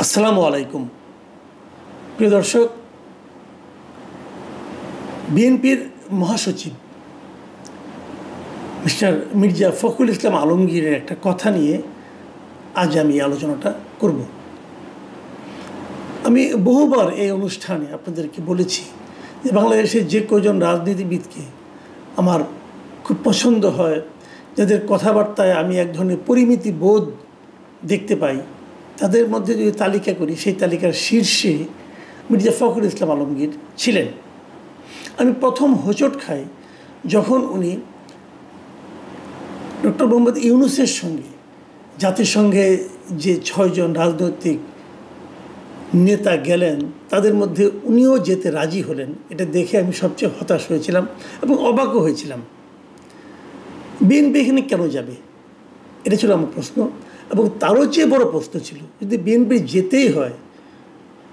আসসালামু আলাইকুম প্রিয় দর্শক। বিএনপির মহাসচিব মিস্টার মির্জা ফখরুল ইসলাম আলমগীরের একটা কথা নিয়ে আজ আমি আলোচনাটা করব। আমি বহুবার এই অনুষ্ঠানে আপনাদেরকে বলেছি যে বাংলাদেশের যে কজন রাজনীতিবিদকে আমার খুব পছন্দ হয়, যাদের কথাবার্তায় আমি এক ধরনের পরিমিতি বোধ দেখতে পাই, তাদের মধ্যে যদি তালিকা করি সেই তালিকার শীর্ষে মির্জা ফখরুল ইসলাম আলমগীর ছিলেন। আমি প্রথম হোঁচট খাই যখন উনি ডক্টর মোহাম্মদ ইউনূসের সঙ্গে জাতিসংঘে যে 6 জন রাজনৈতিক নেতা গেলেন তাদের মধ্যে উনিও যেতে রাজি হলেন। এটা দেখে আমি সবচেয়ে হতাশ হয়েছিলাম এবং অবাকও হয়েছিলাম। বিএনপি এখানে কেন যাবে, এটা ছিল আমার প্রশ্ন। এবং তারও চেয়ে বড় প্রশ্ন ছিল, যদি বিএনপি যেতেই হয়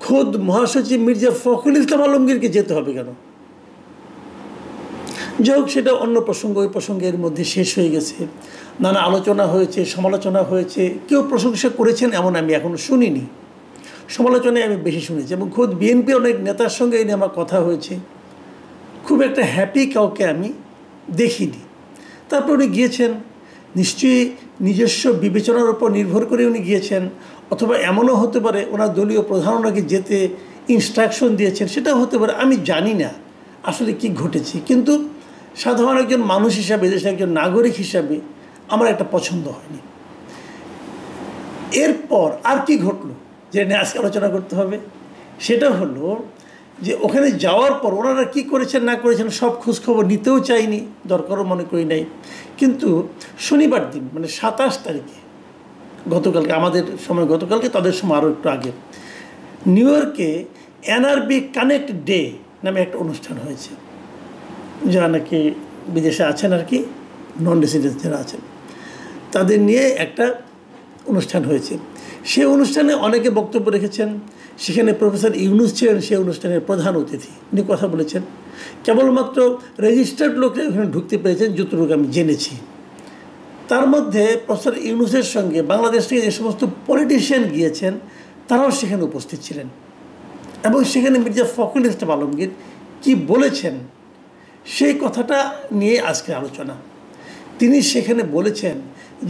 খোদ মহাসচিব মির্জা ফখরুল ইসলাম আলমগীরকে যেতে হবে কেন? যাই হোক, সেটা অন্য প্রসঙ্গ। ওই প্রসঙ্গের মধ্যে শেষ হয়ে গেছে। নানা আলোচনা হয়েছে, সমালোচনা হয়েছে। কেউ প্রশংসা করেছেন এমন আমি এখনও শুনিনি। সমালোচনায় আমি বেশি শুনেছি এবং খোদ বিএনপি অনেক নেতার সঙ্গে এই নিয়ে আমার কথা হয়েছে। খুব একটা হ্যাপি কাউকে আমি দেখিনি। তারপর উনি গিয়েছেন, নিশ্চয়ই নিজস্ব বিবেচনার উপর নির্ভর করে উনি গিয়েছেন, অথবা এমনও হতে পারে ওনার দলীয় প্রধান ওনাকে যেতে ইনস্ট্রাকশন দিয়েছেন, সেটাও হতে পারে। আমি জানি না আসলে কি ঘটেছে, কিন্তু সাধারণ একজন মানুষ হিসাবে, দেশের একজন নাগরিক হিসাবে আমার একটা পছন্দ হয়নি। এরপর আর কি ঘটলো যে নিয়ে আজকে আলোচনা করতে হবে, সেটা হলো যে ওখানে যাওয়ার পর ওনারা কী করেছেন না করেছেন সব খোঁজখবর নিতেও চাইনি, দরকারও মনে করি নাই। কিন্তু শনিবার দিন মানে 27 তারিখে, গতকালকে আমাদের সময়, গতকালকে তাদের সময় আরও একটু আগে, নিউ ইয়র্কে এনআরবি কানেক্ট ডে নামে একটা অনুষ্ঠান হয়েছে। যারা নাকি বিদেশে আছেন আর কি, নন রেসিডেন্স যারা আছেন, তাদের নিয়ে একটা অনুষ্ঠান হয়েছে। সেই অনুষ্ঠানে অনেকে বক্তব্য রেখেছেন। সেখানে প্রফেসর ইউনূস ছিলেন সেই অনুষ্ঠানের প্রধান অতিথি। উনি কথা বলেছেন। কেবলমাত্র রেজিস্টার্ড লোকরা ওখানে ঢুকতে পেরেছেন যতটুকু আমি জেনেছি। তার মধ্যে প্রফেসর ইউনূসের সঙ্গে বাংলাদেশ থেকে যে সমস্ত পলিটিশিয়ান গিয়েছেন তারাও সেখানে উপস্থিত ছিলেন। এবং সেখানে মির্জা ফখরুল ইসলাম আলমগীর কী বলেছেন সেই কথাটা নিয়ে আজকে আলোচনা। তিনি সেখানে বলেছেন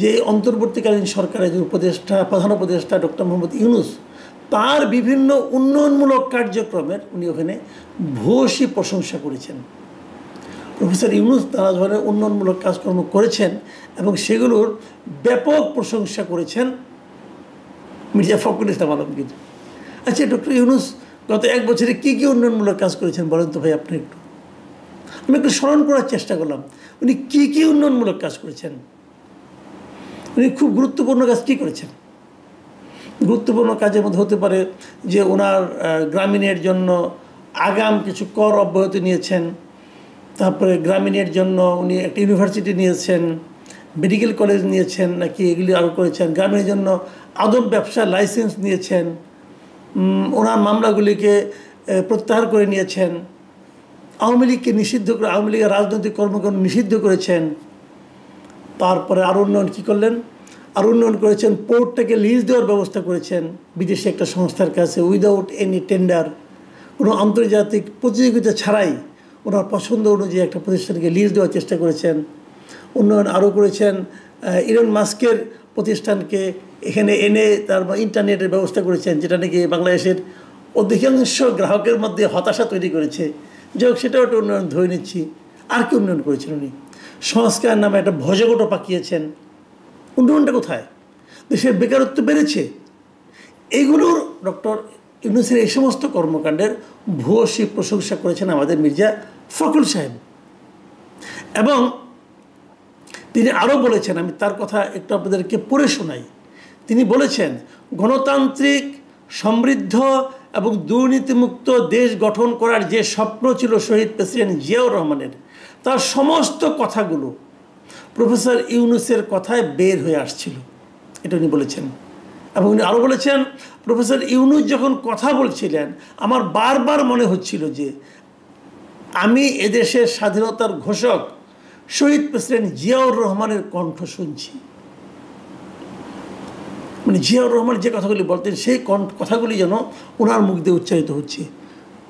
যে অন্তর্বর্তীকালীন সরকারের যে উপদেষ্টা, প্রধান উপদেষ্টা ডক্টর মোহাম্মদ ইউনূস, তার বিভিন্ন উন্নয়নমূলক কার্যক্রমের উনি ওখানে ভূয়সী প্রশংসা করেছেন। প্রফেসর ইউনূস নানা ধরনের উন্নয়নমূলক কাজকর্ম করেছেন এবং সেগুলোর ব্যাপক প্রশংসা করেছেন মির্জা ফখরুল ইসলাম আলমগীর। আচ্ছা, ডক্টর ইউনূস গত 1 বছরে কী কী উন্নয়নমূলক কাজ করেছেন বলেন তো ভাই আপনি একটু। আমি একটু স্মরণ করার চেষ্টা করলাম উনি কী কী উন্নয়নমূলক কাজ করেছেন। উনি খুব গুরুত্বপূর্ণ কাজ কী করেছেন? গুরুত্বপূর্ণ কাজের মধ্যে হতে পারে যে ওনার গ্রামীণের জন্য আগাম কিছু কর অব্যাহতি নিয়েছেন। তারপরে গ্রামীণের জন্য উনি একটা ইউনিভার্সিটি নিয়েছেন, মেডিকেল কলেজ নিয়েছেন নাকি, এগুলি আরও করেছেন। গ্রামীণের জন্য আদম ব্যবসার লাইসেন্স নিয়েছেন। ওনার মামলাগুলিকে প্রত্যাহার করে নিয়েছেন। আওয়ামী লীগকে নিষিদ্ধ করে, আওয়ামী লীগের রাজনৈতিক কর্মকাণ্ড নিষিদ্ধ করেছেন। তারপরে আরও উন্নয়ন কী করলেন? আরও উন্নয়ন করেছেন, পোর্টটাকে লিজ দেওয়ার ব্যবস্থা করেছেন বিদেশি একটা সংস্থার কাছে, উইদাউট এনি টেন্ডার, কোনো আন্তর্জাতিক প্রতিযোগিতা ছাড়াই ওনার পছন্দ অনুযায়ী একটা প্রতিষ্ঠানকে লিজ দেওয়ার চেষ্টা করেছেন। উন্নয়ন আরও করেছেন, ইলন মাস্কের প্রতিষ্ঠানকে এখানে এনে তার ইন্টারনেটের ব্যবস্থা করেছেন, যেটা নাকি বাংলাদেশের অধিকাংশ গ্রাহকের মধ্যে হতাশা তৈরি করেছে। যাই হোক, সেটাও একটা উন্নয়ন ধরে নিচ্ছি। আর কি উন্নয়ন করেছেন উনি? সংস্কার নামে একটা ভজগোটো পাকিয়েছেন। উন্নয়নটা কোথায়? দেশের বেকারত্ব বেড়েছে। এইগুলোর ডক্টর ইউনূসের এই সমস্ত কর্মকাণ্ডের ভূয়সী প্রশংসা করেছেন আমাদের মির্জা ফখরুল সাহেব। এবং তিনি আরও বলেছেন, আমি তার কথা একটু আপনাদেরকে পড়ে শোনাই। তিনি বলেছেন, গণতান্ত্রিক, সমৃদ্ধ এবং দুর্নীতিমুক্ত দেশ গঠন করার যে স্বপ্ন ছিল শহীদ প্রেসিডেন্ট জিয়াউর রহমানের, তার সমস্ত কথাগুলো প্রফেসর ইউনূসের কথায় বের হয়ে আসছিল, এটা উনি বলেছেন। এবং উনি আরও বলেছেন, প্রফেসর ইউনূস যখন কথা বলছিলেন আমার বারবার মনে হচ্ছিল যে আমি এদেশের স্বাধীনতার ঘোষক শহীদ প্রেসিডেন্ট জিয়াউর রহমানের কণ্ঠ শুনছি। মানে জিয়াউর রহমান যে কথাগুলি বলতেন সেই কথাগুলি যেন ওনার মুখ দিয়ে উচ্চারিত হচ্ছে।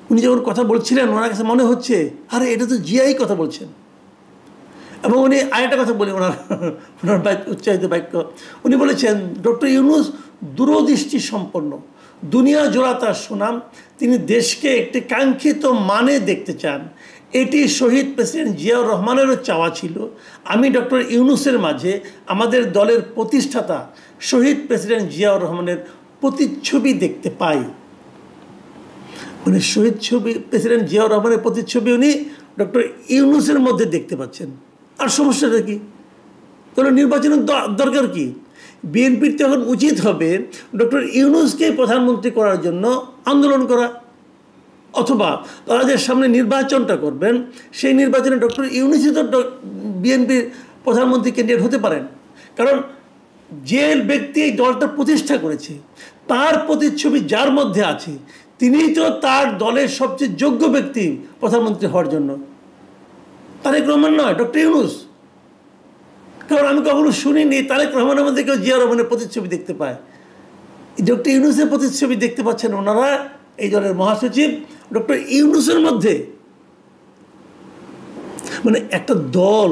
উনি যখন কথা বলছিলেন ওনার কাছে মনে হচ্ছে আরে এটা তো জিয়াই কথা বলছেন। এবং উনি আরেকটা কথা বলি ওনার উচ্চারিত বাক্য, উনি বলেছেন ডক্টর ইউনূস দূরদৃষ্টি সম্পন্ন, দুনিয়া জোড়া তার সুনাম, তিনি দেশকে একটি কাঙ্ক্ষিত মানে দেখতে চান। এটি শহীদ প্রেসিডেন্ট জিয়াউর রহমানেরও চাওয়া ছিল। আমি ডক্টর ইউনূসের মাঝে আমাদের দলের প্রতিষ্ঠাতা শহীদ প্রেসিডেন্ট জিয়াউর রহমানের প্রতিচ্ছবি দেখতে পাই। মানে শহীদ প্রেসিডেন্ট জিয়াউর রহমানের প্রতিচ্ছবি উনি ডক্টর ইউনূসের মধ্যে দেখতে পাচ্ছেন। আর সমস্যাটা কি? তাহলে নির্বাচনের দরকার কি? বিএনপির তখন উচিত হবে ডক্টর ইউনূসকে প্রধানমন্ত্রী করার জন্য আন্দোলন করা, অথবা তারা যে সামনে নির্বাচনটা করবেন সেই নির্বাচনে ডক্টর ইউনূসই তো বিএনপির প্রধানমন্ত্রী ক্যান্ডিডেট হতে পারেন। কারণ যে ব্যক্তি এই দলটা প্রতিষ্ঠা করেছে তার প্রতিচ্ছবি যার মধ্যে আছে তিনিই তো তার দলের সবচেয়ে যোগ্য ব্যক্তি প্রধানমন্ত্রী হওয়ার জন্য। তারেক রহমান নয়, ডক্টর ইউনূস। কারণ আমি কখনো শুনিনি তারেক রহমানের মধ্যে কেউ জিয়া রহমানের প্রতিচ্ছবি দেখতে পায়। ডক্টর ইউনূসের প্রতিচ্ছবি দেখতে পাচ্ছেন ওনারা, এই দলের মহাসচিব ডক্টর ইউনূসের মধ্যে। মানে একটা দল,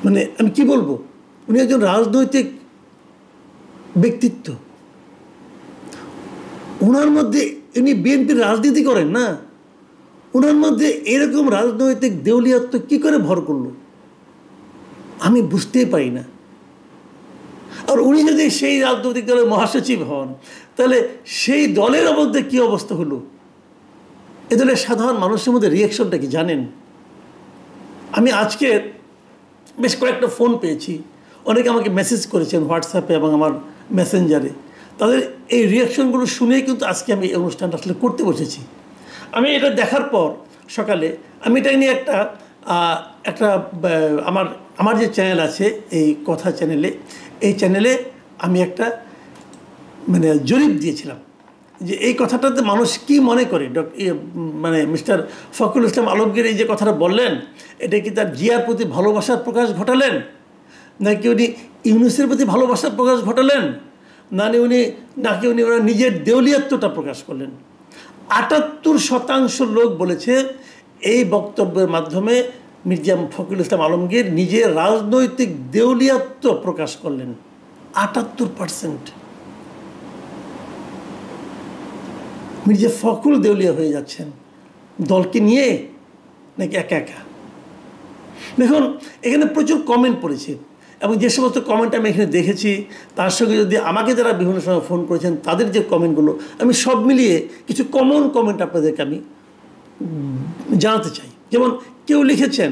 মানে আমি কি বলবো, উনি একজন রাজনৈতিক ব্যক্তিত্ব, ওনার মধ্যে উনি বিএনপির রাজনীতি করেন না, ওনার মধ্যে এরকম রাজনৈতিক দেউলিয়াত্ব কি করে ভর করলো আমি বুঝতেই পারি না। আর উনি যদি সেই রাজনৈতিক দলের মহাসচিব হন তাহলে সেই দলের মধ্যে কী অবস্থা হলো, এ দলের সাধারণ মানুষের মধ্যে রিয়াকশনটা কি জানেন? আমি আজকে বেশ কয়েকটা ফোন পেয়েছি, অনেকে আমাকে মেসেজ করেছেন হোয়াটসঅ্যাপে এবং আমার মেসেঞ্জারে। তাদের এই রিয়াকশনগুলো শুনেই কিন্তু আজকে আমি এই অনুষ্ঠানটা আসলে করতে বসেছি। আমি এটা দেখার পর সকালে আমি এটা নিয়ে একটা আমার যে চ্যানেল আছে এই কথা চ্যানেলে, এই চ্যানেলে আমি একটা মানে জরিপ দিয়েছিলাম যে এই কথাটাতে মানুষ কি মনে করে। মানে মিস্টার ফখরুল ইসলাম আলমগীর এই যে কথাটা বললেন এটা কি তার জিয়ার প্রতি ভালোবাসার প্রকাশ ঘটালেন, নাকি উনি ইউনূসের প্রতি ভালোবাসার প্রকাশ ঘটালেন, নাকি উনি ওনার নিজের দেউলিয়াত্বটা প্রকাশ করলেন। ৭৮% লোক বলেছে এই বক্তব্যের মাধ্যমে মির্জা ফখরুল ইসলাম আলমগীর নিজের রাজনৈতিক দেউলিয়াত্ব প্রকাশ করলেন। ৭৮%। মির্জা ফখরুল দেউলিয়া হয়ে যাচ্ছেন দলকে নিয়ে নাকি একা একা। দেখুন এখানে প্রচুর কমেন্ট পড়েছে এবং যে সমস্ত কমেন্ট আমি এখানে দেখেছি তার সঙ্গে যদি আমাকে যারা বিভিন্ন সময় ফোন করেছেন তাদের যে কমেন্টগুলো আমি সব মিলিয়ে কিছু কমন কমেন্ট আপনাদেরকে আমি জানাতে চাই। যেমন কেউ লিখেছেন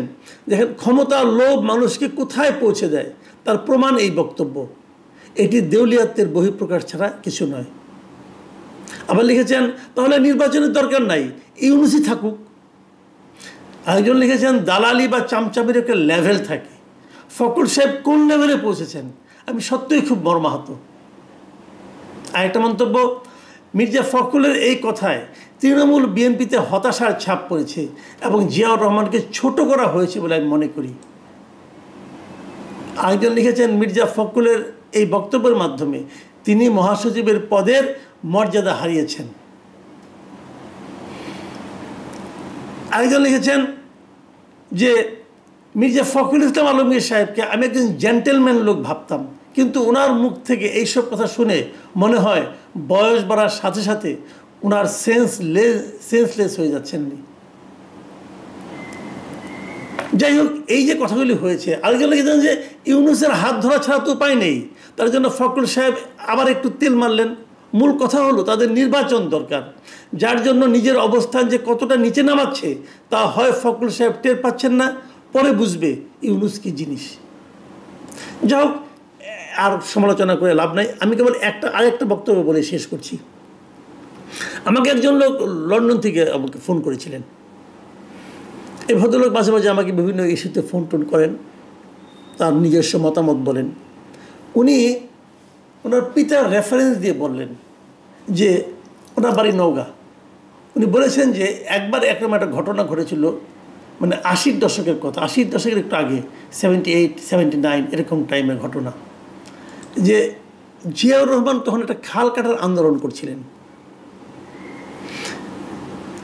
দেখেন, ক্ষমতা লোভ মানুষকে কোথায় পৌঁছে দেয় তার প্রমাণ এই বক্তব্য, এটি দেউলিয়াত্বের বহিঃপ্রকাশ ছাড়া কিছু নয়। আবার লিখেছেন তাহলে নির্বাচনের দরকার নাই, ইউনূসই থাকুক। আরেকজন লিখেছেন দালালি বা চামচামির একটা লেভেল থাকে, ফখরুল সাহেব কোন লেভেলে পৌঁছেছেন, আমি সত্যিই খুব মর্মাহত। আরেকটা মন্তব্য, মির্জা ফখরুলের এই কথায় তৃণমূল বিএনপিতে হতাশার ছাপ পড়েছে এবং জিয়াউর রহমানকে ছোট করা হয়েছে বলে আমি মনে করি। আরেকজন লিখেছেন মির্জা ফখরুলের এই বক্তব্যের মাধ্যমে তিনি মহাসচিবের পদের মর্যাদা হারিয়েছেন। আরেকজন লিখেছেন যে মির্জা ফখরুল ইসলাম আলমগীর সাহেবকে আমি একজন জেন্টেলম্যান লোক ভাবতাম, কিন্তু ওনার মুখ থেকে এইসব কথা শুনে মনে হয় বয়স বাড়ার সাথে সাথে ওনার সেন্সলেস হয়ে যাচ্ছেননি। যাই হোক, এই যে কথাগুলি হয়েছে, আরেকজন লিখেছেন যে ইউনূসের হাত ধরা ছাড়া তো উপায় নেই, তার জন্য ফখরুল সাহেব আবার একটু তেল মারলেন। মূল কথা হলো তাদের নির্বাচন দরকার, যার জন্য নিজের অবস্থান যে কতটা নিচে নামাচ্ছে তা হয় ফখরুল সাহেব টের পাচ্ছেন না, পরে বুঝবে ইউনূস কি জিনিস। যাই হোক, আর সমালোচনা করে লাভ নাই, আমি কেবল আরেকটা বক্তব্য বলে শেষ করছি। আমাকে একজন লোক লন্ডন থেকে আমাকে ফোন করেছিলেন। এই ভদ্রলোক মাঝে মাঝে আমাকে বিভিন্ন ইস্যুতে ফোন টোন করেন, তার নিজস্ব মতামত বলেন। উনি ওনার পিতার রেফারেন্স দিয়ে বললেন যে ওনার বাড়ি নওগাঁ। উনি বলেছেন যে একবার একটা ঘটনা ঘটেছিল, মানে ৮০ দশকের কথা, ৮০ দশকের একটু আগে, 78, 79 এরকম টাইমের ঘটনা। যে জিয়াউর রহমান তখন একটা খাল কাটার আন্দোলন করছিলেন।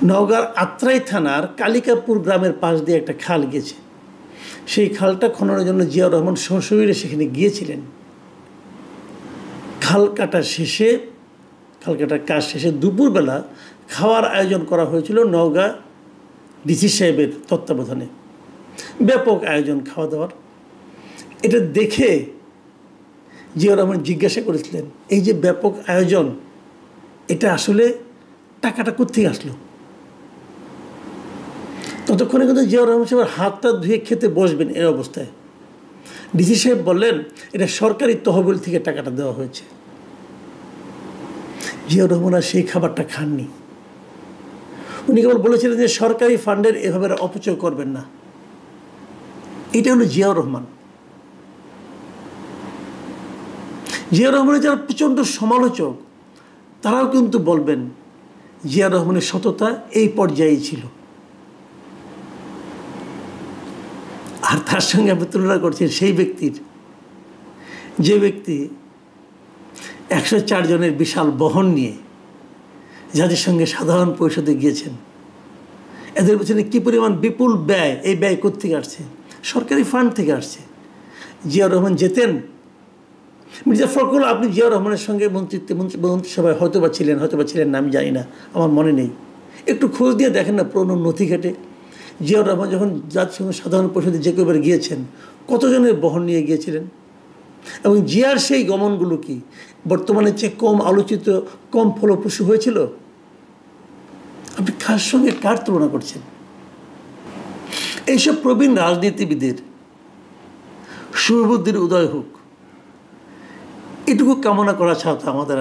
নওগাঁর আত্রাই থানার কালিকাপুর গ্রামের পাশ দিয়ে একটা খাল গেছে, সেই খালটা খননের জন্য জিয়াউর রহমান সশরীরে সেখানে গিয়েছিলেন। খাল কাটার কাজ শেষে দুপুরবেলা খাওয়ার আয়োজন করা হয়েছিল নওগাঁ ডিসি সাহেবের তত্ত্বাবধানে। ব্যাপক আয়োজন খাওয়া দাওয়ার। এটা দেখে জিয়াউর রহমান জিজ্ঞাসা করেছিলেন, এই যে ব্যাপক আয়োজন, এটা আসলে টাকাটা কোত্থেকে আসলো? ততক্ষণে কিন্তু জিয়াউর রহমান সাহেবের হাতটা ধুয়ে খেতে বসবেন এই অবস্থায় ডিসি সাহেব বললেন, এটা সরকারি তহবিল থেকে টাকাটা দেওয়া হয়েছে। জিয়াউর রহমান আর সেই খাবারটা খাননি। উনি কেবল বলেছিলেন যে সরকারি ফান্ডের এভাবে অপচয় করবেন না। এটা হলো জিয়াউর রহমান। জিয়াউর রহমানের যারা প্রচণ্ড সমালোচক তারাও কিন্তু বলবেন জিয়াউর রহমানের সততা এই পর্যায়েই ছিল। আর তার সঙ্গে আমি তুলনা করছি সেই ব্যক্তির, যে ব্যক্তি 104 জনের বিশাল বহন নিয়ে যাদের সঙ্গে সাধারণ পরিষদে গিয়েছেন। এদের পেছনে কী পরিমাণ বিপুল ব্যয়, এই ব্যয় কোত্থেকে আসছে? সরকারি ফান্ড থেকে আসছে। জিয়াউর রহমান যেতেন, মির্জা ফখরুল, আপনি জিয়াউর রহমানের সঙ্গে মন্ত্রিসভায় হয়তোবা ছিলেন না, আমি জানি না, আমার মনে নেই। একটু খোঁজ দিয়ে দেখেন না পুরনো নথি ঘাটে। জিয়াউর রহমান যখন জাতিসংঘ সাধারণ পরিষদে যে কেউবার গিয়েছেন, কতজনের বহন নিয়ে গিয়েছিলেন? এবং জিয়ার সেই গমনগুলো কি বর্তমানে চেয়ে কম আলোচিত, কম ফলপ্রসূ হয়েছিল? আপনি কার সঙ্গে কার তুলনা করছেন? এইসব প্রবীণ রাজনীতিবিদের শুভবুদ্ধির উদয় হোক, এটুকু কামনা করা ছাড়া আমাদের